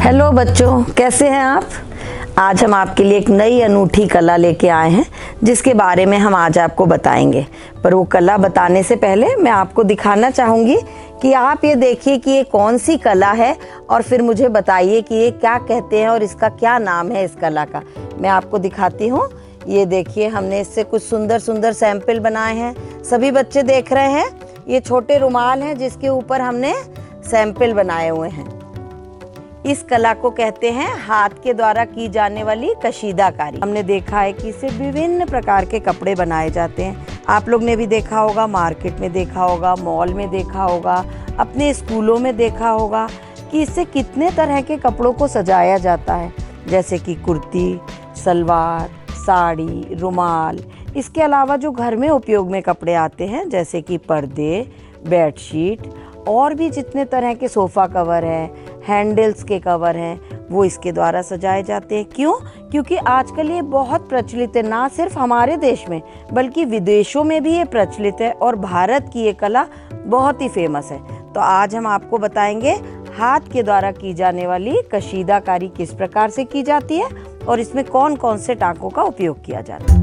Hello बच्चों, कैसे हैं आप। आज हम आपके लिए एक नई अनूठी कला लेके आए हैं जिसके बारे में हम आज आपको बताएंगे। पर वो कला बताने से पहले मैं आपको दिखाना चाहूँगी कि आप ये देखिए कि ये कौन सी कला है और फिर मुझे बताइए कि ये क्या कहते हैं और इसका क्या नाम है इस कला का। मैं आपको दिखाती हूँ। ये देखिए, हमने इससे कुछ सुंदर सुंदर सैंपल बनाए हैं। सभी बच्चे देख रहे हैं, ये छोटे रुमाल हैं जिसके ऊपर हमने सैंपल बनाए हुए हैं। इस कला को कहते हैं हाथ के द्वारा की जाने वाली कशीदाकारी। हमने देखा है कि इससे विभिन्न प्रकार के कपड़े बनाए जाते हैं। आप लोग ने भी देखा होगा, मार्केट में देखा होगा, मॉल में देखा होगा, अपने स्कूलों में देखा होगा कि इससे कितने तरह के कपड़ों को सजाया जाता है, जैसे कि कुर्ती, सलवार, साड़ी, रुमाल। इसके अलावा जो घर में उपयोग में कपड़े आते हैं जैसे कि पर्दे, बेडशीट और भी जितने तरह के सोफ़ा कवर हैं, हैंडल्स के कवर हैं, वो इसके द्वारा सजाए जाते हैं। क्यों? क्योंकि आजकल ये बहुत प्रचलित है, ना सिर्फ हमारे देश में बल्कि विदेशों में भी ये प्रचलित है और भारत की ये कला बहुत ही फेमस है। तो आज हम आपको बताएंगे हाथ के द्वारा की जाने वाली कशीदाकारी किस प्रकार से की जाती है और इसमें कौन कौन से टांकों का उपयोग किया जाता है।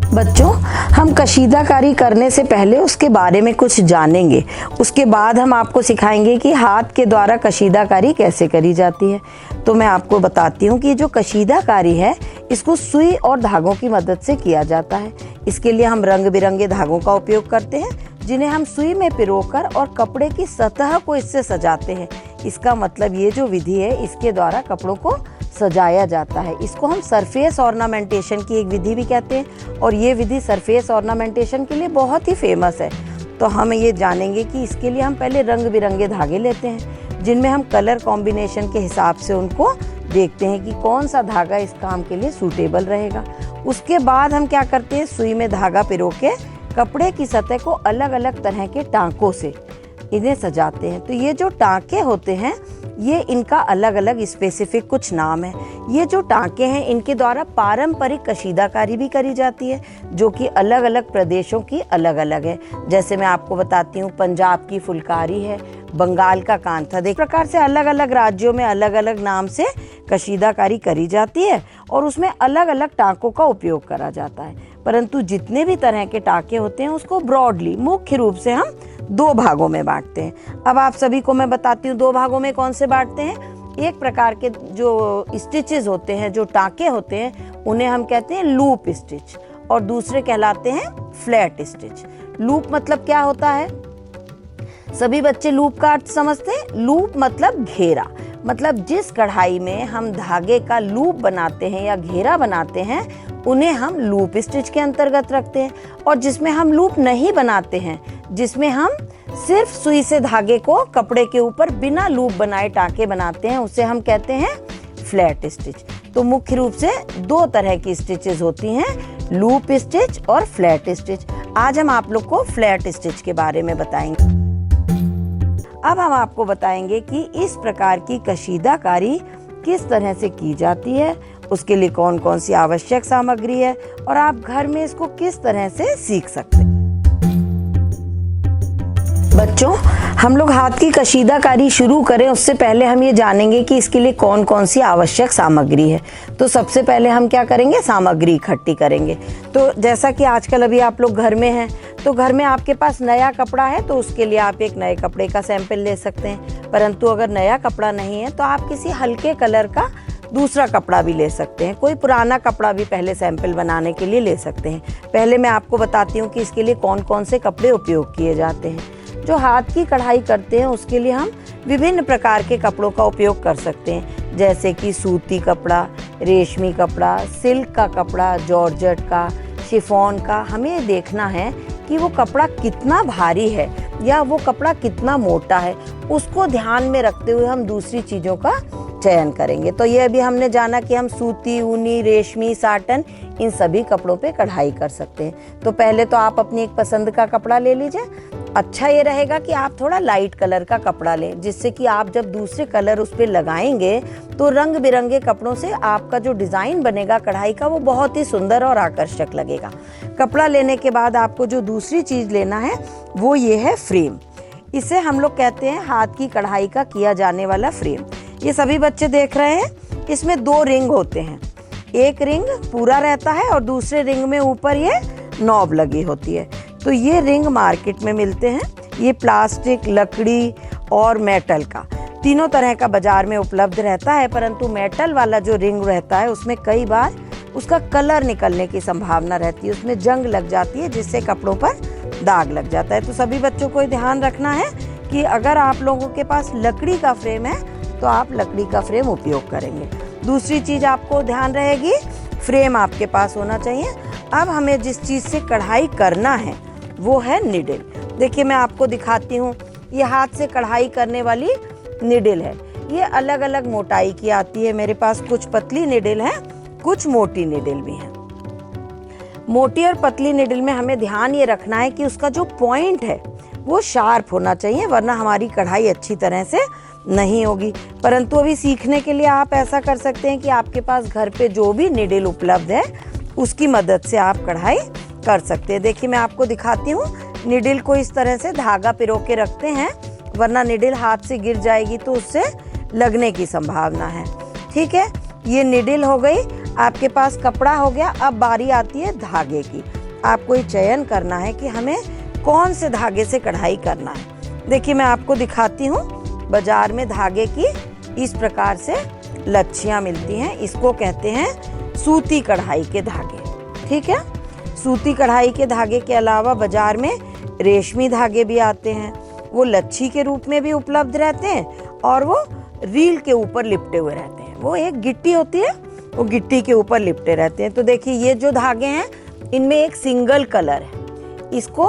बच्चों, हम कशीदाकारी करने से पहले उसके बारे में कुछ जानेंगे। उसके बाद हम आपको सिखाएंगे कि हाथ के द्वारा कशीदाकारी कैसे करी जाती है। तो मैं आपको बताती हूँ कि जो कशीदाकारी है इसको सुई और धागों की मदद से किया जाता है। इसके लिए हम रंग बिरंगे धागों का उपयोग करते हैं जिन्हें हम सुई में पिरोकर और कपड़े की सतह को इससे सजाते हैं। इसका मतलब ये जो विधि है इसके द्वारा कपड़ों को सजाया जाता है। इसको हम सरफेस ऑर्नामेंटेशन की एक विधि भी कहते हैं और ये विधि सरफेस ऑर्नामेंटेशन के लिए बहुत ही फेमस है। तो हम ये जानेंगे कि इसके लिए हम पहले रंग बिरंगे धागे लेते हैं जिनमें हम कलर कॉम्बिनेशन के हिसाब से उनको देखते हैं कि कौन सा धागा इस काम के लिए सूटेबल रहेगा। उसके बाद हम क्या करते हैं, सुई में धागा पिरो के कपड़े की सतह को अलग अलग तरह के टांकों से इन्हें सजाते हैं। तो ये जो टांके होते हैं ये इनका अलग अलग स्पेसिफिक कुछ नाम है। ये जो टांके हैं इनके द्वारा पारंपरिक कशीदाकारी भी करी जाती है जो कि अलग अलग प्रदेशों की अलग अलग है। जैसे मैं आपको बताती हूँ, पंजाब की फुलकारी है, बंगाल का कांथा। देख प्रकार से अलग अलग राज्यों में अलग अलग नाम से कशीदाकारी करी जाती है और उसमें अलग अलग टांकों का उपयोग करा जाता है। परंतु जितने भी तरह के टांके होते हैं उसको ब्रॉडली मुख्य रूप से हम दो भागों में बांटते हैं। अब आप सभी को मैं बताती हूँ दो भागों में कौन से बांटते हैं। एक प्रकार के जो स्टिचेस होते हैं, जो टांके होते हैं, उन्हें हम कहते हैं लूप स्टिच और दूसरे कहलाते हैं फ्लैट स्टिच। लूप मतलब क्या होता है? सभी बच्चे लूप का अर्थ समझते हैं। लूप मतलब घेरा, मतलब जिस कढ़ाई में हम धागे का लूप बनाते हैं या घेरा बनाते हैं उन्हें हम लूप स्टिच के अंतर्गत रखते हैं। और जिसमें हम लूप नहीं बनाते हैं, जिसमें हम सिर्फ सुई से धागे को कपड़े के ऊपर बिना लूप बनाए टांके बनाते हैं, उसे हम कहते हैं फ्लैट स्टिच। तो मुख्य रूप से दो तरह की स्टिचेस होती हैं, लूप स्टिच और फ्लैट स्टिच। आज हम आप लोग को फ्लैट स्टिच के बारे में बताएंगे। अब हम आपको बताएंगे कि इस प्रकार की कशीदाकारी किस तरह से की जाती है, उसके लिए कौन कौन सी आवश्यक सामग्री है और आप घर में इसको किस तरह से सीख सकते हैं। बच्चों, हम लोग हाथ की कशीदाकारी शुरू करें उससे पहले हम ये जानेंगे कि इसके लिए कौन कौन सी आवश्यक सामग्री है। तो सबसे पहले हम क्या करेंगे, सामग्री इकट्ठी करेंगे। तो जैसा कि आजकल अभी आप लोग घर में हैं, तो घर में आपके पास नया कपड़ा है तो उसके लिए आप एक नए कपड़े का सैंपल ले सकते हैं। परंतु अगर नया कपड़ा नहीं है तो आप किसी हल्के कलर का दूसरा कपड़ा भी ले सकते हैं। कोई पुराना कपड़ा भी पहले सैंपल बनाने के लिए ले सकते हैं। पहले मैं आपको बताती हूँ कि इसके लिए कौन कौन से कपड़े उपयोग किए जाते हैं। जो हाथ की कढ़ाई करते हैं उसके लिए हम विभिन्न प्रकार के कपड़ों का उपयोग कर सकते हैं, जैसे कि सूती कपड़ा, रेशमी कपड़ा, सिल्क का कपड़ा, जॉर्जेट का, शिफॉन का। हमें देखना है कि वो कपड़ा कितना भारी है या वो कपड़ा कितना मोटा है, उसको ध्यान में रखते हुए हम दूसरी चीज़ों का चयन करेंगे। तो ये अभी हमने जाना कि हम सूती, ऊनी, रेशमी, साटन, इन सभी कपड़ों पे कढ़ाई कर सकते हैं। तो पहले तो आप अपनी एक पसंद का कपड़ा ले लीजिए। अच्छा ये रहेगा कि आप थोड़ा लाइट कलर का कपड़ा लें, जिससे कि आप जब दूसरे कलर उस पर लगाएंगे तो रंग बिरंगे कपड़ों से आपका जो डिज़ाइन बनेगा कढ़ाई का वो बहुत ही सुंदर और आकर्षक लगेगा। कपड़ा लेने के बाद आपको जो दूसरी चीज़ लेना है वो ये है फ्रेम। इसे हम लोग कहते हैं हाथ की कढ़ाई का किया जाने वाला फ्रेम। ये सभी बच्चे देख रहे हैं, इसमें 2 रिंग होते हैं, एक रिंग पूरा रहता है और दूसरे रिंग में ऊपर ये नॉब लगी होती है। तो ये रिंग मार्केट में मिलते हैं। ये प्लास्टिक, लकड़ी और मेटल का तीनों तरह का बाजार में उपलब्ध रहता है, परंतु मेटल वाला जो रिंग रहता है उसमें कई बार उसका कलर निकलने की संभावना रहती है, उसमें जंग लग जाती है जिससे कपड़ों पर दाग लग जाता है। तो सभी बच्चों को ध्यान रखना है कि अगर आप लोगों के पास लकड़ी का फ्रेम है तो आप लकड़ी का फ्रेम उपयोग करेंगे। दूसरी चीज़ आपको ध्यान रहेगी, फ्रेम आपके पास होना चाहिए। अब हमें जिस चीज़ से कढ़ाई करना है वो है निडल। देखिए मैं आपको दिखाती हूँ, ये हाथ से कढ़ाई करने वाली निडल है। ये अलग अलग मोटाई की आती है, मेरे पास कुछ पतली निडल है, कुछ मोटी निडल भी है। मोटी और पतली निडल में हमें ध्यान ये रखना है कि उसका जो पॉइंट है वो शार्प होना चाहिए, वरना हमारी कढ़ाई अच्छी तरह से नहीं होगी। परंतु अभी सीखने के लिए आप ऐसा कर सकते हैं कि आपके पास घर पे जो भी निडल उपलब्ध है उसकी मदद से आप कढ़ाई कर सकते हैं। देखिए मैं आपको दिखाती हूँ, निडल को इस तरह से धागा पिरो के रखते हैं, वरना निडल हाथ से गिर जाएगी तो उससे लगने की संभावना है। ठीक है, ये निडल हो गई, आपके पास कपड़ा हो गया। अब बारी आती है धागे की। आपको ये चयन करना है कि हमें कौन से धागे से कढ़ाई करना है। देखिए मैं आपको दिखाती हूँ, बाजार में धागे की इस प्रकार से लच्छियाँ मिलती हैं, इसको कहते हैं सूती कढ़ाई के धागे। ठीक है, सूती कढ़ाई के धागे के अलावा बाजार में रेशमी धागे भी आते हैं, वो लच्छी के रूप में भी उपलब्ध रहते हैं और वो रील के ऊपर लिपटे हुए रहते हैं। वो एक गिट्टी होती है, वो गिट्टी के ऊपर लिपटे रहते हैं। तो देखिए ये जो धागे हैं इनमें एक सिंगल कलर है, इसको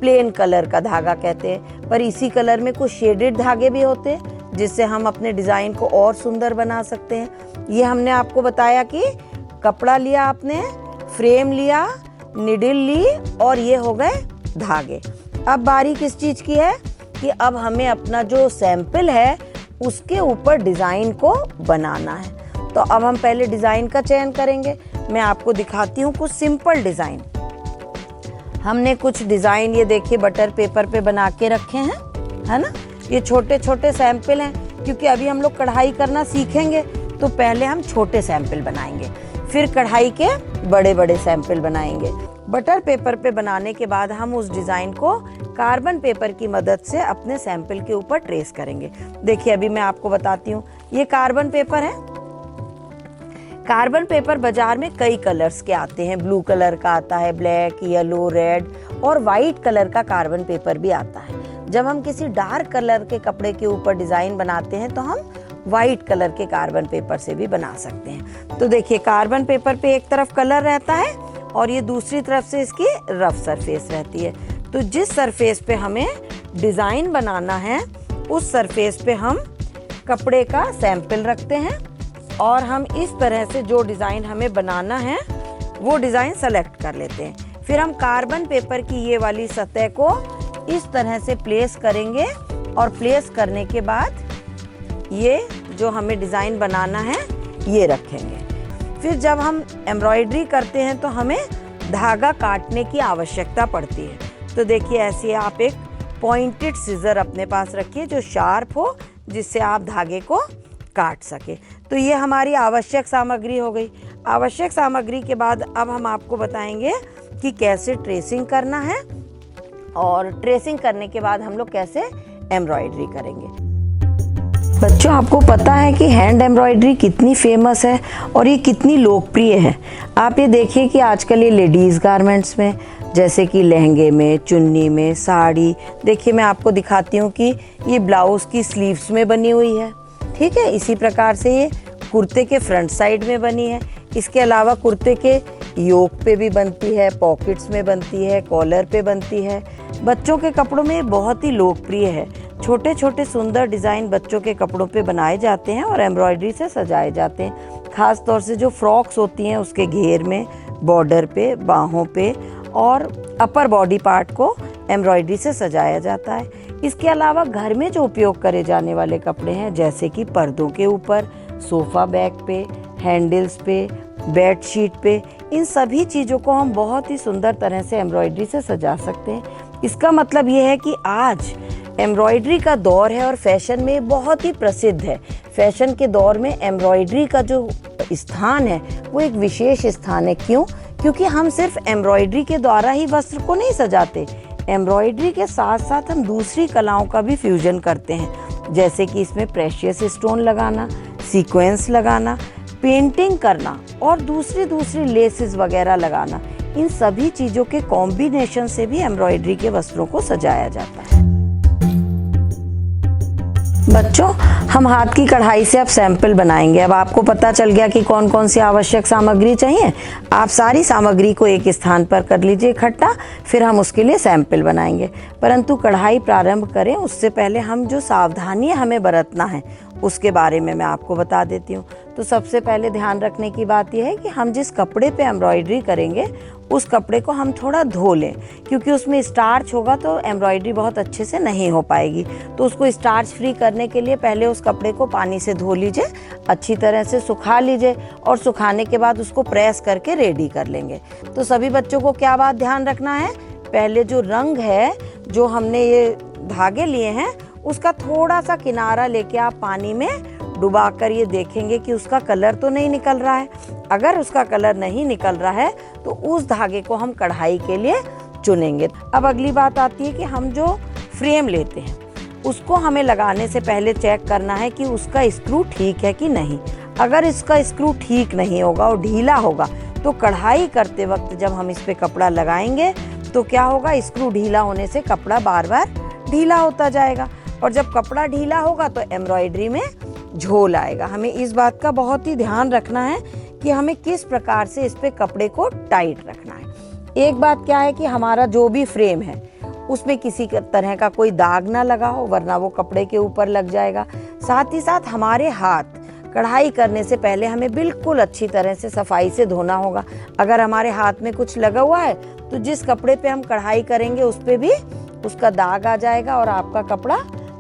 प्लेन कलर का धागा कहते हैं, पर इसी कलर में कुछ शेडेड धागे भी होते हैं जिससे हम अपने डिज़ाइन को और सुंदर बना सकते हैं। ये हमने आपको बताया कि कपड़ा लिया आपने, फ्रेम लिया, निडल ली और ये हो गए धागे। अब बारी किस चीज़ की है कि अब हमें अपना जो सैंपल है उसके ऊपर डिज़ाइन को बनाना है। तो अब हम पहले डिज़ाइन का चयन करेंगे। मैं आपको दिखाती हूँ कुछ सिंपल डिज़ाइन। हमने कुछ डिज़ाइन ये देखिए बटर पेपर पे बना के रखे हैं, है ना। ये छोटे छोटे सैंपल हैं, क्योंकि अभी हम लोग कढ़ाई करना सीखेंगे तो पहले हम छोटे सैंपल बनाएंगे, फिर कढ़ाई के बड़े बड़े सैंपल बनाएंगे। बटर पेपर पे बनाने के बाद हम उस डिज़ाइन को कार्बन पेपर की मदद से अपने सैंपल के ऊपर ट्रेस करेंगे। देखिए अभी मैं आपको बताती हूँ, ये कार्बन पेपर है। कार्बन पेपर बाजार में कई कलर्स के आते हैं, ब्लू कलर का आता है, ब्लैक, येलो, रेड और वाइट कलर का कार्बन पेपर भी आता है। जब हम किसी डार्क कलर के कपड़े के ऊपर डिज़ाइन बनाते हैं तो हम वाइट कलर के कार्बन पेपर से भी बना सकते हैं। तो देखिए कार्बन पेपर पे एक तरफ कलर रहता है और ये दूसरी तरफ से इसकी रफ सरफेस रहती है। तो जिस सरफेस पे हमें डिज़ाइन बनाना है उस सरफेस पे हम कपड़े का सैंपल रखते हैं और हम इस तरह से जो डिज़ाइन हमें बनाना है वो डिज़ाइन सेलेक्ट कर लेते हैं। फिर हम कार्बन पेपर की ये वाली सतह को इस तरह से प्लेस करेंगे और प्लेस करने के बाद ये जो हमें डिज़ाइन बनाना है ये रखेंगे। फिर जब हम एम्ब्रॉयडरी करते हैं तो हमें धागा काटने की आवश्यकता पड़ती है। तो देखिए ऐसे आप एक पॉइंटेड सीजर अपने पास रखिए जो शार्प हो, जिससे आप धागे को काट सके। तो ये हमारी आवश्यक सामग्री हो गई। आवश्यक सामग्री के बाद अब हम आपको बताएंगे कि कैसे ट्रेसिंग करना है और ट्रेसिंग करने के बाद हम लोग कैसे एम्ब्रॉयडरी करेंगे। बच्चों आपको पता है कि हैंड एम्ब्रॉयडरी कितनी फेमस है और ये कितनी लोकप्रिय है। आप ये देखिए कि आजकल ये लेडीज़ गारमेंट्स में, जैसे कि लहंगे में, चुन्नी में, साड़ी, देखिए मैं आपको दिखाती हूँ कि ये ब्लाउज़ की स्लीव्स में बनी हुई है। ठीक है, इसी प्रकार से ये कुर्ते के फ्रंट साइड में बनी है। इसके अलावा कुर्ते के योक पे भी बनती है, पॉकेट्स में बनती है, कॉलर पे बनती है। बच्चों के कपड़ों में बहुत ही लोकप्रिय है। छोटे छोटे सुंदर डिज़ाइन बच्चों के कपड़ों पे बनाए जाते हैं और एम्ब्रॉयडरी से सजाए जाते हैं। ख़ास तौर से जो फ्रॉक्स होती हैं उसके घेर में, बॉर्डर पे, बाहों पे और अपर बॉडी पार्ट को एम्ब्रॉयडरी से सजाया जाता है। इसके अलावा घर में जो उपयोग करे जाने वाले कपड़े हैं, जैसे कि पर्दों के ऊपर, सोफ़ा बैग पे, हैंडल्स पे, बेड शीट पे, इन सभी चीज़ों को हम बहुत ही सुंदर तरह से एम्ब्रॉयडरी से सजा सकते हैं। इसका मतलब ये है कि आज एम्ब्रॉयडरी का दौर है और फैशन में बहुत ही प्रसिद्ध है। फैशन के दौर में एम्ब्रॉयडरी का जो स्थान है वो एक विशेष स्थान है। क्यों? क्योंकि हम सिर्फ एम्ब्रॉयडरी के द्वारा ही वस्त्र को नहीं सजाते, एम्ब्रॉयडरी के साथ साथ हम दूसरी कलाओं का भी फ्यूजन करते हैं, जैसे कि इसमें प्रेशियस स्टोन लगाना, सीक्वेंस लगाना, पेंटिंग करना और दूसरी लेसेस वगैरह लगाना। इन सभी चीज़ों के कॉम्बिनेशन से भी एम्ब्रॉयडरी के वस्त्रों को सजाया जाता है। बच्चों, हम हाथ की कढ़ाई से अब सैंपल बनाएंगे। अब आपको पता चल गया कि कौन कौन सी आवश्यक सामग्री चाहिए। आप सारी सामग्री को एक स्थान पर कर लीजिए इकट्ठा, फिर हम उसके लिए सैंपल बनाएंगे। परंतु कढ़ाई प्रारंभ करें उससे पहले हम जो सावधानी हमें बरतना है उसके बारे में मैं आपको बता देती हूँ। तो सबसे पहले ध्यान रखने की बात यह है कि हम जिस कपड़े पे एम्ब्रॉयडरी करेंगे उस कपड़े को हम थोड़ा धो लें, क्योंकि उसमें स्टार्च होगा तो एम्ब्रॉयडरी बहुत अच्छे से नहीं हो पाएगी। तो उसको स्टार्च फ्री करने के लिए पहले उस कपड़े को पानी से धो लीजिए, अच्छी तरह से सुखा लीजिए और सुखाने के बाद उसको प्रेस करके रेडी कर लेंगे। तो सभी बच्चों को क्या बात ध्यान रखना है, पहले जो रंग है, जो हमने ये धागे लिए हैं, उसका थोड़ा सा किनारा लेके आप पानी में डुबाकर ये देखेंगे कि उसका कलर तो नहीं निकल रहा है। अगर उसका कलर नहीं निकल रहा है तो उस धागे को हम कढ़ाई के लिए चुनेंगे। अब अगली बात आती है कि हम जो फ्रेम लेते हैं उसको हमें लगाने से पहले चेक करना है कि उसका स्क्रू ठीक है कि नहीं। अगर इसका स्क्रू ठीक नहीं होगा और ढीला होगा तो कढ़ाई करते वक्त जब हम इस पे कपड़ा लगाएंगे तो क्या होगा, स्क्रू ढीला होने से कपड़ा बार बार ढीला होता जाएगा और जब कपड़ा ढीला होगा तो एम्ब्रॉयडरी में झोल आएगा। हमें इस बात का बहुत ही ध्यान रखना है कि हमें किस प्रकार से इस पे कपड़े को टाइट रखना है। एक बात क्या है कि हमारा जो भी फ्रेम है उसमें किसी तरह का कोई दाग ना लगा हो, वरना वो कपड़े के ऊपर लग जाएगा। साथ ही साथ हमारे हाथ कढ़ाई करने से पहले हमें बिल्कुल अच्छी तरह से सफाई से धोना होगा। अगर हमारे हाथ में कुछ लगा हुआ है तो जिस कपड़े पे हम कढ़ाई करेंगे उस पे भी उसका दाग आ जाएगा और आपका कपड़ा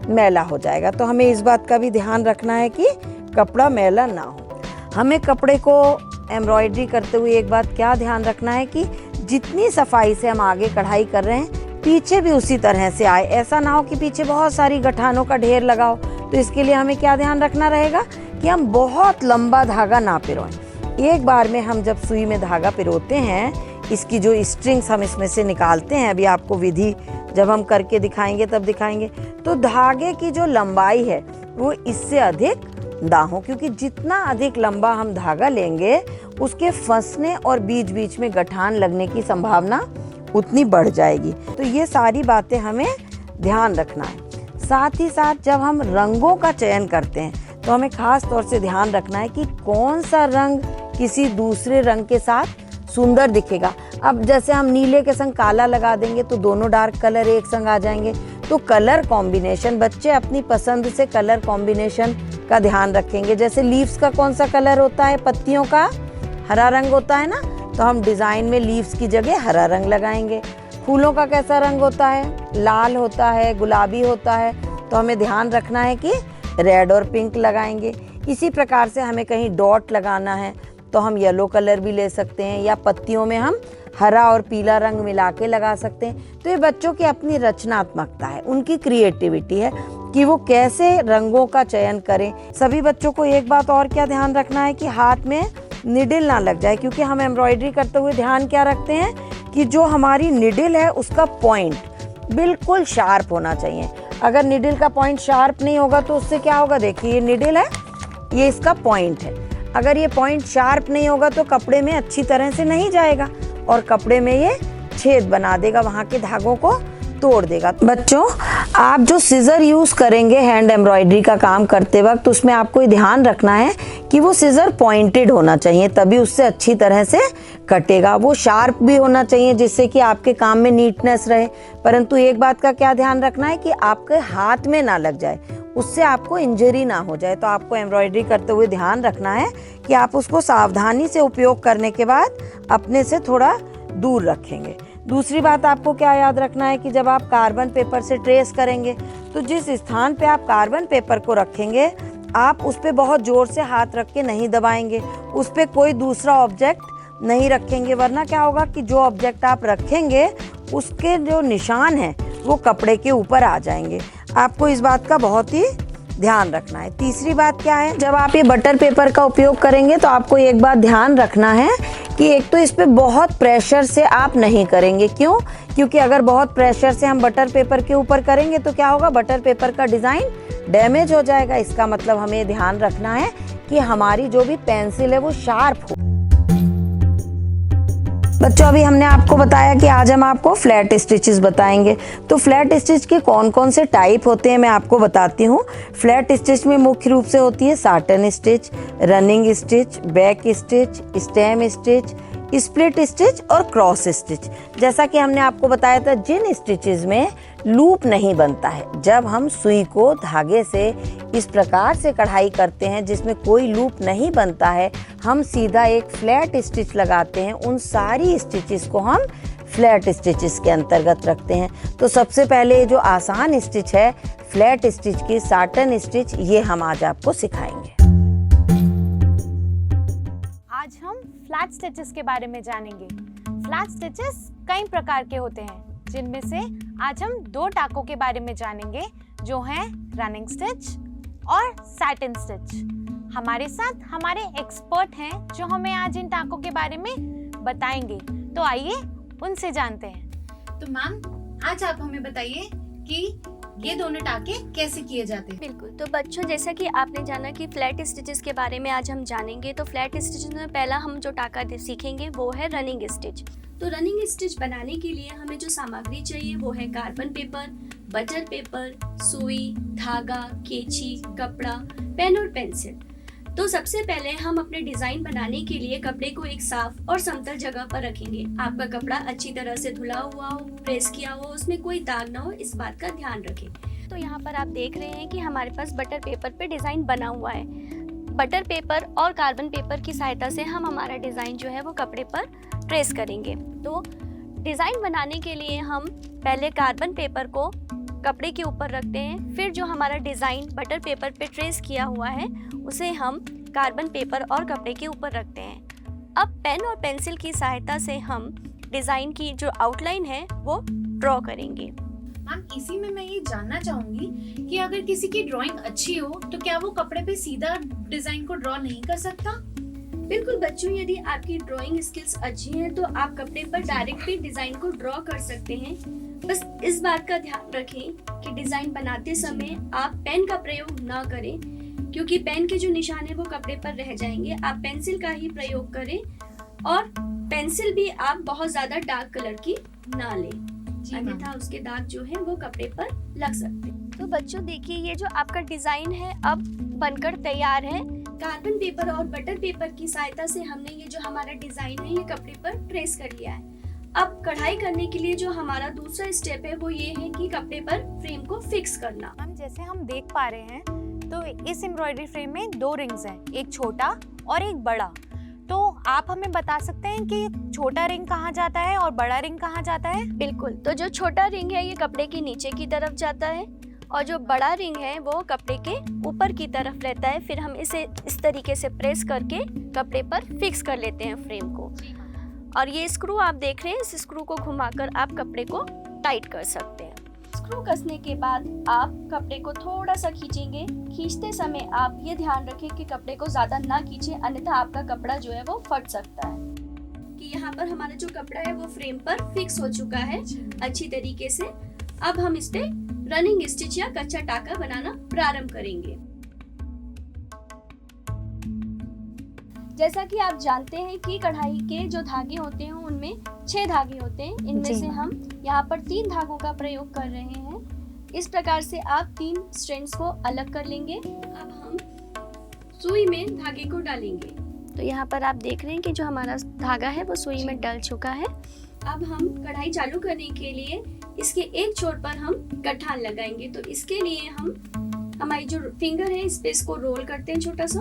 मैला हो जाएगा। तो हमें इस बात का भी ध्यान रखना है कि कपड़ा मैला ना हो। हमें कपड़े को एम्ब्रॉयडरी करते हुए एक बात क्या ध्यान रखना है कि जितनी सफाई से हम आगे कढ़ाई कर रहे हैं पीछे भी उसी तरह से आए। ऐसा ना हो कि पीछे बहुत सारी गठानों का ढेर लगा हो। तो इसके लिए हमें क्या ध्यान रखना रहेगा कि हम बहुत लंबा धागा ना पिरोएं। एक बार में हम जब सुई में धागा पिरोते हैं, इसकी जो स्ट्रिंग्स हम इसमें से निकालते हैं, अभी आपको विधि जब हम करके दिखाएंगे तब दिखाएंगे, तो धागे की जो लंबाई है वो इससे अधिक ना हो, क्योंकि जितना अधिक लंबा हम धागा लेंगे उसके फंसने और बीच बीच में गठान लगने की संभावना उतनी बढ़ जाएगी। तो ये सारी बातें हमें ध्यान रखना है। साथ ही साथ जब हम रंगों का चयन करते हैं तो हमें खास तौर से ध्यान रखना है कि कौन सा रंग किसी दूसरे रंग के साथ सुंदर दिखेगा। अब जैसे हम नीले के संग काला लगा देंगे तो दोनों डार्क कलर एक संग आ जाएंगे। तो कलर कॉम्बिनेशन, बच्चे अपनी पसंद से कलर कॉम्बिनेशन का ध्यान रखेंगे। जैसे लीव्स का कौन सा कलर होता है, पत्तियों का हरा रंग होता है ना, तो हम डिज़ाइन में लीव्स की जगह हरा रंग लगाएंगे। फूलों का कैसा रंग होता है, लाल होता है, गुलाबी होता है, तो हमें ध्यान रखना है कि रेड और पिंक लगाएंगे। इसी प्रकार से हमें कहीं डॉट लगाना है तो हम येलो कलर भी ले सकते हैं, या पत्तियों में हम हरा और पीला रंग मिला के लगा सकते हैं। तो ये बच्चों की अपनी रचनात्मकता है, उनकी क्रिएटिविटी है कि वो कैसे रंगों का चयन करें। सभी बच्चों को एक बात और क्या ध्यान रखना है कि हाथ में निडल ना लग जाए, क्योंकि हम एम्ब्रॉयडरी करते हुए ध्यान क्या रखते हैं कि जो हमारी निडल है उसका पॉइंट बिल्कुल शार्प होना चाहिए। अगर निडल का पॉइंट शार्प नहीं होगा तो उससे क्या होगा, देखिए ये निडल है, ये इसका पॉइंट है। अगर ये पॉइंट शार्प नहीं होगा तो कपड़े में अच्छी तरह से नहीं जाएगा और कपड़े में ये छेद बना देगा, वहाँ के धागों को तोड़ देगा। बच्चों, आप जो सिजर यूज करेंगे हैंड एम्ब्रॉयडरी का काम करते वक्त, उसमें आपको ये ध्यान रखना है कि वो सिजर पॉइंटेड होना चाहिए, तभी उससे अच्छी तरह से कटेगा। वो शार्प भी होना चाहिए जिससे कि आपके काम में नीटनेस रहे। परंतु एक बात का क्या ध्यान रखना है कि आपके हाथ में ना लग जाए, उससे आपको इंजरी ना हो जाए। तो आपको एम्ब्रॉयडरी करते हुए ध्यान रखना है कि आप उसको सावधानी से उपयोग करने के बाद अपने से थोड़ा दूर रखेंगे। दूसरी बात आपको क्या याद रखना है कि जब आप कार्बन पेपर से ट्रेस करेंगे तो जिस स्थान पे आप कार्बन पेपर को रखेंगे आप उस पे बहुत जोर से हाथ रख के नहीं दबाएंगे, उस पे कोई दूसरा ऑब्जेक्ट नहीं रखेंगे, वरना क्या होगा कि जो ऑब्जेक्ट आप रखेंगे उसके जो निशान हैं वो कपड़े के ऊपर आ जाएंगे। आपको इस बात का बहुत ही ध्यान रखना है। तीसरी बात क्या है, जब आप ये बटर पेपर का उपयोग करेंगे तो आपको एक बात ध्यान रखना है कि एक तो इस पे बहुत प्रेशर से आप नहीं करेंगे। क्यों? क्योंकि अगर बहुत प्रेशर से हम बटर पेपर के ऊपर करेंगे तो क्या होगा, बटर पेपर का डिज़ाइन डैमेज हो जाएगा। इसका मतलब हमें ध्यान रखना है कि हमारी जो भी पेंसिल है वो शार्प हो। बच्चों, अभी हमने आपको बताया कि आज हम आपको फ्लैट स्टिचेस बताएंगे। तो फ्लैट स्टिच के कौन कौन से टाइप होते हैं मैं आपको बताती हूँ। फ्लैट स्टिच में मुख्य रूप से होती है satin stitch, running stitch, back stitch, stem stitch, split stitch और क्रॉस स्टिच। जैसा कि हमने आपको बताया था, जिन स्टिचेस में लूप नहीं बनता है, जब हम सुई को धागे से इस प्रकार से कढ़ाई करते हैं जिसमें कोई लूप नहीं बनता है, हम सीधा एक फ्लैट स्टिच लगाते हैं। उन सारी स्टिचेस को हम फ्लैट स्टिचेस के अंतर्गत रखते हैं। तो सबसे पहले जो आसान स्टिच है फ्लैट स्टिच की, साटन स्टिच, ये हम आज आपको सिखाएंगे। आज हम फ्लैट स्टिचेस के बारे में जानेंगे। फ्लैट स्टिचेस कई प्रकार के होते हैं, जिनमें से आज हम 2 टाकों के बारे में जानेंगे, जो हैं रनिंग स्टिच और सैटिन स्टिच। हमारे साथ हमारे एक्सपर्ट हैं जो हमें आज इन टाकों के बारे में बताएंगे। तो आइए उनसे जानते हैं। तो मैम, आज आप हमें बताइए कि ये दोनों टाके कैसे किए जाते हैं। बिल्कुल। तो बच्चों, जैसा कि आपने जाना कि फ्लैट स्टिचेस के बारे में आज हम जानेंगे। तो फ्लैट स्टिचेस में पहला हम जो टाका सीखेंगे वो है रनिंग स्टिच। तो रनिंग स्टिच बनाने के लिए हमें जो सामग्री चाहिए वो है कार्बन पेपर, बटर पेपर, सुई, धागा, कैंची, कपड़ा, पेन और पेंसिल। तो सबसे पहले हम अपने डिजाइन बनाने के लिए कपड़े को एक साफ और समतल जगह पर रखेंगे। आपका कपड़ा अच्छी तरह से धुला हुआ हो, प्रेस किया हो, उसमें कोई दाग ना हो, इस बात का ध्यान रखें। तो यहाँ पर आप देख रहे हैं कि हमारे पास बटर पेपर पे डिजाइन बना हुआ है। बटर पेपर और कार्बन पेपर की सहायता से हम हमारा डिजाइन जो है वो कपड़े पर ट्रेस करेंगे। तो डिजाइन बनाने के लिए हम पहले कार्बन पेपर को कपड़े के ऊपर रखते हैं, फिर जो हमारा डिजाइन बटर पेपर पे ट्रेस किया हुआ है उसे हम कार्बन पेपर और कपड़े के ऊपर रखते हैं। अब पेन और पेंसिल की सहायता से हम डिजाइन की जो आउटलाइन है वो ड्रॉ करेंगे। मैम, इसी में मैं ये जानना चाहूंगी कि अगर किसी की ड्राइंग अच्छी हो तो क्या वो कपड़े पे सीधा डिजाइन को ड्रॉ नहीं कर सकता? बिल्कुल बच्चों, यदि आपकी ड्राइंग स्किल्स अच्छी हैं तो आप कपड़े पर डायरेक्टली डिजाइन को ड्रॉ कर सकते हैं। बस इस बात का ध्यान रखें कि डिजाइन बनाते समय आप पेन का प्रयोग ना करें, क्योंकि पेन के जो निशान है वो कपड़े पर रह जाएंगे। आप पेंसिल का ही प्रयोग करें, और पेंसिल भी आप बहुत ज्यादा डार्क कलर की ना लें, अन्यथा उसके दाग जो है वो कपड़े पर लग सकते हैं। तो बच्चों देखिए, ये जो आपका डिजाइन है अब बनकर तैयार है। कार्बन पेपर और बटर पेपर की सहायता से हमने ये जो हमारा डिजाइन है ये कपड़े पर ट्रेस कर लिया है। अब कढ़ाई करने के लिए जो हमारा दूसरा स्टेप है वो ये है कि कपड़े पर फ्रेम को फिक्स करना। हम जैसे हम देख पा रहे हैं तो इस एम्ब्रॉयडरी फ्रेम में 2 रिंग्स हैं, एक छोटा और एक बड़ा। तो आप हमें बता सकते हैं कि छोटा रिंग कहाँ जाता है और बड़ा रिंग कहाँ जाता है? बिल्कुल। तो जो छोटा रिंग है ये कपड़े के नीचे की तरफ जाता है, और जो बड़ा रिंग है वो कपड़े के ऊपर की तरफ रहता है। फिर हम इसे इस तरीके से प्रेस करके कपड़े पर फिक्स कर लेते हैं फ्रेम को। और ये स्क्रू आप देख रहे हैं, इस स्क्रू को घुमाकर आप कपड़े को टाइट कर सकते हैं। स्क्रू कसने के बाद आप कपड़े को थोड़ा सा खींचेंगे। खींचते समय आप ये ध्यान रखें कि कपड़े को ज्यादा ना खींचें, अन्यथा आपका कपड़ा जो है वो फट सकता है। कि यहाँ पर हमारा जो कपड़ा है वो फ्रेम पर फिक्स हो चुका है अच्छी तरीके से। अब हम इस पे रनिंग स्टिच या कच्चा टाका बनाना प्रारंभ करेंगे। जैसा कि आप जानते हैं कि कढ़ाई के जो धागे होते हैं उनमें 6 धागे होते हैं। इनमें से हम यहाँ पर 3 धागों का प्रयोग कर रहे हैं। इस प्रकार से आप 3 स्ट्रैंड्स को अलग कर लेंगे। अब हम सुई में धागे को डालेंगे। तो यहाँ पर आप देख रहे हैं कि जो हमारा धागा है वो सुई में डल चुका है। अब हम कढ़ाई चालू करने के लिए इसके एक छोर पर हम गठान लगाएंगे। तो इसके लिए हम हमारी जो फिंगर है इस पे इसको रोल करते हैं छोटा सा,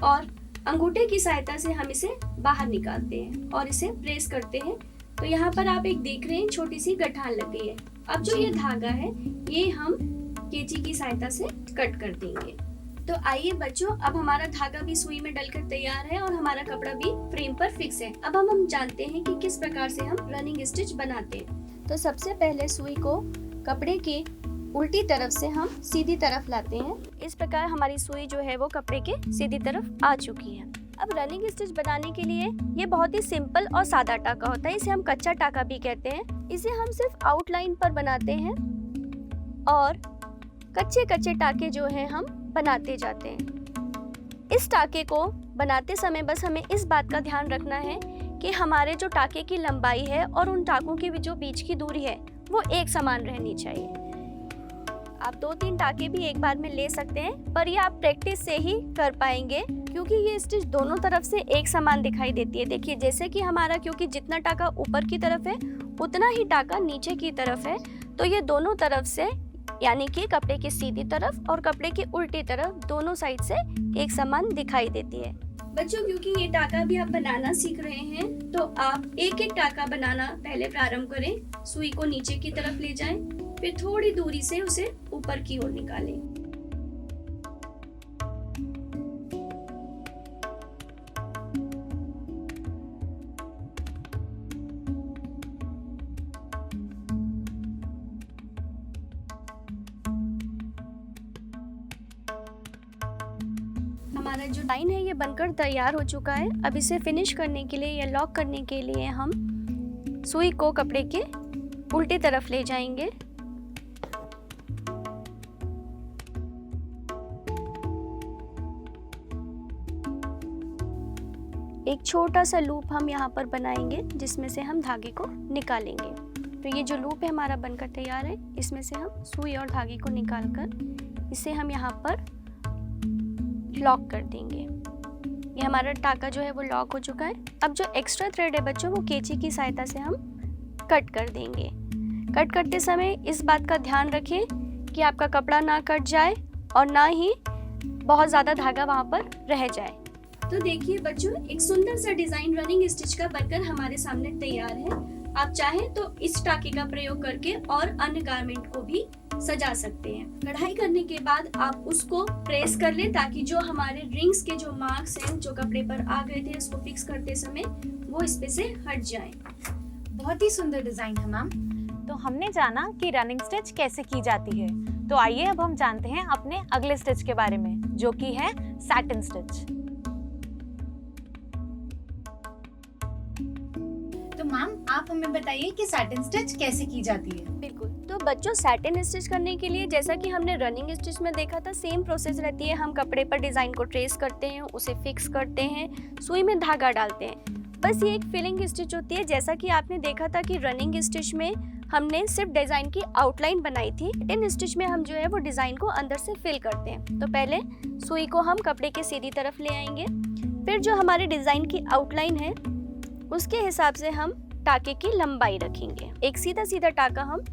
और अंगूठे की सहायता से हम इसे बाहर निकालते हैं और इसे प्रेस करते हैं। तो यहाँ पर आप एक देख रहे हैं छोटी सी गठान लग गई है। अब जो ये धागा है ये हम कैंची की सहायता से कट कर देंगे। तो आइए बच्चों, अब हमारा धागा भी सुई में डलकर तैयार है और हमारा कपड़ा भी फ्रेम पर फिक्स है। अब हम जानते हैं कि किस प्रकार से हम रनिंग स्टिच बनाते हैं। तो सबसे पहले सुई को कपड़े के उल्टी तरफ से हम सीधी तरफ लाते हैं। इस प्रकार हमारी सुई जो है वो कपड़े के सीधी तरफ आ चुकी है। अब रनिंग स्टिच बनाने के लिए ये बहुत ही सिंपल और सादा टाका होता है, इसे हम कच्चा टाका भी कहते हैं। इसे हम सिर्फ आउटलाइन पर बनाते हैं और कच्चे कच्चे टाके जो हैं हम बनाते जाते हैं। इस टाके को बनाते समय बस हमें इस बात का ध्यान रखना है कि हमारे जो टाके की लंबाई है और उन टाकों की जो बीच की दूरी है वो एक समान रहनी चाहिए। आप 2-3 टाके भी एक बार में ले सकते हैं, पर ये आप प्रैक्टिस से ही कर पाएंगे क्योंकि ये स्टिच दोनों तरफ से एक समान दिखाई देती है। देखिए जैसे कि हमारा, क्योंकि जितना टाका ऊपर की तरफ है उतना ही टाका नीचे की तरफ है, तो ये दोनों तरफ से, यानी कि कपड़े की सीधी तरफ और कपड़े की उल्टी तरफ, दोनों साइड से एक समान दिखाई देती है। बच्चों, क्योंकि ये टाका भी आप बनाना सीख रहे हैं तो आप एक एक टाका बनाना पहले प्रारंभ करें। सुई को नीचे की तरफ ले जाएं, फिर थोड़ी दूरी से उसे ऊपर की ओर निकालें। हमारा जो लाइन है ये बनकर तैयार हो चुका है। अब इसे फिनिश करने के लिए या लॉक करने के लिए हम सुई को कपड़े के उल्टी तरफ ले जाएंगे। एक छोटा सा लूप हम यहाँ पर बनाएंगे जिसमें से हम धागे को निकालेंगे। तो ये जो लूप है हमारा बनकर तैयार है, इसमें से हम सुई और धागे को निकालकर इसे हम यहाँ पर लॉक कर देंगे। ये हमारा टाका जो है वो लॉक हो चुका है। अब जो एक्स्ट्रा थ्रेड है बच्चों, वो कैंची की सहायता से हम कट कर देंगे। कट करते समय इस बात का ध्यान रखें कि आपका कपड़ा ना कट जाए और ना ही बहुत ज़्यादा धागा वहाँ पर रह जाए। तो देखिए बच्चों, एक सुंदर सा डिजाइन रनिंग स्टिच का बनकर हमारे सामने तैयार है। आप चाहें तो इस टाके का प्रयोग करके और अन्य गारमेंट को भी सजा सकते हैं। कढ़ाई करने के बाद आप उसको प्रेस कर लें ताकि जो हमारे रिंग्स के जो मार्क्स हैं जो कपड़े पर आ गए थे उसको फिक्स करते समय वो इस पे से हट जाएं। बहुत ही सुंदर डिजाइन है मैम। तो हमने जाना कि रनिंग स्टिच कैसे की जाती है, तो आइए अब हम जानते हैं अपने अगले स्टिच के बारे में, जो कि है सैटिन स्टिच। तो मैम आप हमें बताइए कि सैटिन स्टिच कैसे की जाती है। बिल्कुल। तो बच्चों, सैटिन स्टिच करने के लिए जैसा कि हमने रनिंग स्टिच में देखा था, सेम प्रोसेस रहती है। हम कपड़े पर डिजाइन को ट्रेस करते हैं, उसे फिक्स करते हैं, सुई में धागा डालते हैं। बस ये एक फिलिंग स्टिच होती है। जैसा कि आपने देखा था कि रनिंग स्टिच में हमने सिर्फ डिजाइन की आउटलाइन बनाई थी, इन स्टिच में हम जो है वो डिजाइन को अंदर से फिल करते हैं। तो पहले सुई को हम कपड़े के सीधी तरफ ले आएंगे, फिर जो हमारे डिजाइन की आउटलाइन है उसके हिसाब से हम टाके की लंबाई रखेंगे। एक सीधा सीधा टाका हम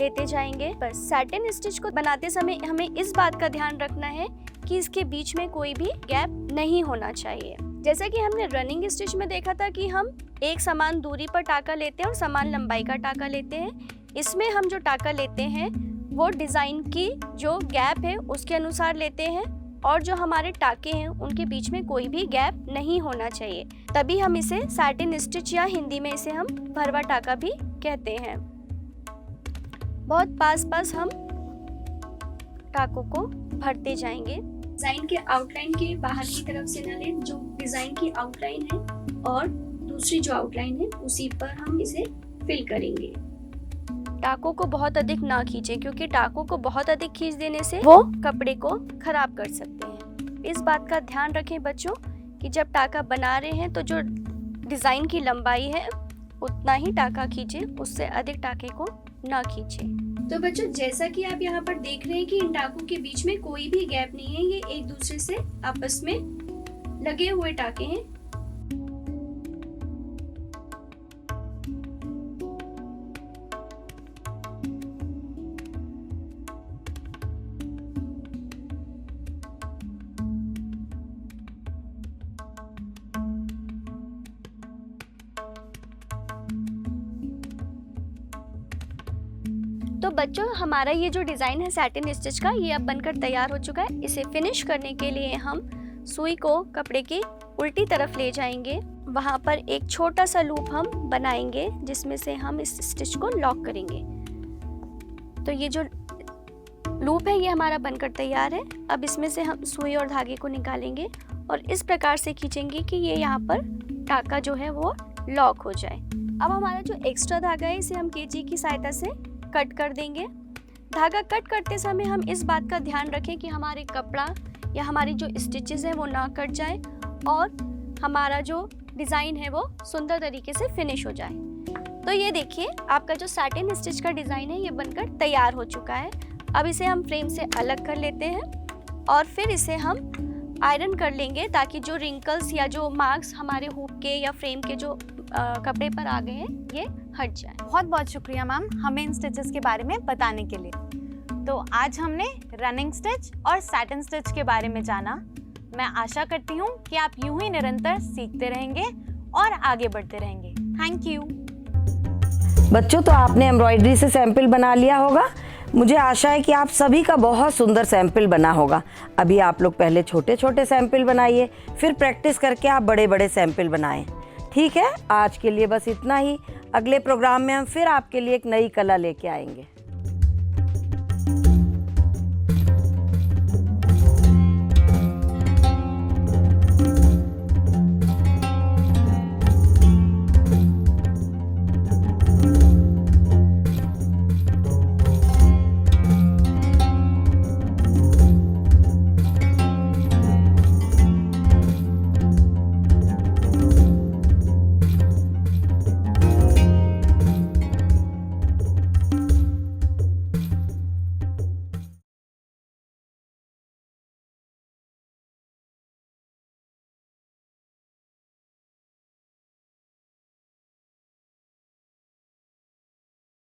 लेते जाएंगे। बस सैटिन स्टिच को बनाते समय हमें इस बात का ध्यान रखना है कि इसके बीच में कोई भी गैप नहीं होना चाहिए। जैसा कि हमने रनिंग स्टिच में देखा था कि हम एक समान दूरी पर टाका लेते हैं और समान लंबाई का टाका लेते हैं। इसमें हम जो टाका लेते हैं वो डिजाइन की जो गैप है उसके अनुसार लेते हैं और जो हमारे टाके हैं उनके बीच में कोई भी गैप नहीं होना चाहिए, तभी हम इसे सैटिन स्टिच या हिंदी में इसे हम भरवा टाका भी कहते हैं। बहुत पास पास हम टाकों को भरते जाएंगे। डिजाइन के आउटलाइन के बाहर की तरफ से न लें, जो डिजाइन की आउटलाइन है और दूसरी जो आउटलाइन है उसी पर हम इसे फिल करेंगे। टाकों को बहुत अधिक ना खींचें, क्योंकि टाकों को बहुत अधिक खींच देने से वो कपड़े को खराब कर सकते हैं। इस बात का ध्यान रखें बच्चों कि जब टाका बना रहे हैं तो जो डिजाइन की लंबाई है उतना ही टाका खींचें, उससे अधिक टाके को ना खींचें। तो बच्चों, जैसा कि आप यहाँ पर देख रहे हैं कि इन टाकों के बीच में कोई भी गैप नहीं है, ये एक दूसरे से आपस में लगे हुए टाके हैं। तो बच्चों, हमारा ये जो डिज़ाइन है सैटिन स्टिच का, ये अब बनकर तैयार हो चुका है। इसे फिनिश करने के लिए हम सुई को कपड़े की उल्टी तरफ ले जाएंगे। वहाँ पर एक छोटा सा लूप हम बनाएंगे जिसमें से हम इस स्टिच को लॉक करेंगे। तो ये जो लूप है ये हमारा बनकर तैयार है। अब इसमें से हम सुई और धागे को निकालेंगे और इस प्रकार से खींचेंगे कि ये यहाँ पर टाका जो है वो लॉक हो जाए। अब हमारा जो एक्स्ट्रा धागा है इसे हम केजी की सहायता से कट कर देंगे। धागा कट करते समय हम इस बात का ध्यान रखें कि हमारे कपड़ा या हमारी जो स्टिचेस है वो ना कट जाए और हमारा जो डिज़ाइन है वो सुंदर तरीके से फिनिश हो जाए। तो ये देखिए आपका जो सैटिन स्टिच का डिज़ाइन है ये बनकर तैयार हो चुका है। अब इसे हम फ्रेम से अलग कर लेते हैं और फिर इसे हम आयरन कर लेंगे ताकि जो रिंकल्स या जो मार्क्स हमारे हुक के या फ्रेम के जो कपड़े पर आ गए हैं ये हट जाए। बहुत बहुत शुक्रिया मैम हमें इन स्टिचेस के बारे में बताने के लिए। तो आज हमने रनिंग स्टिच और सैटिन स्टिच के बारे में जाना। मैं आशा करती हूँ कि आप यूं ही निरंतर सीखते रहेंगे और आगे बढ़ते रहेंगे। Thank you. बच्चों, तो आपने एम्ब्रॉयडरी से सैंपल बना लिया होगा। मुझे आशा है कि आप सभी का बहुत सुंदर सैंपल बना होगा। अभी आप लोग पहले छोटे छोटे सैंपल बनाइए, फिर प्रैक्टिस करके आप बड़े बड़े सैंपल बनाएं। ठीक है, आज के लिए बस इतना ही। अगले प्रोग्राम में हम फिर आपके लिए एक नई कला लेके आएंगे।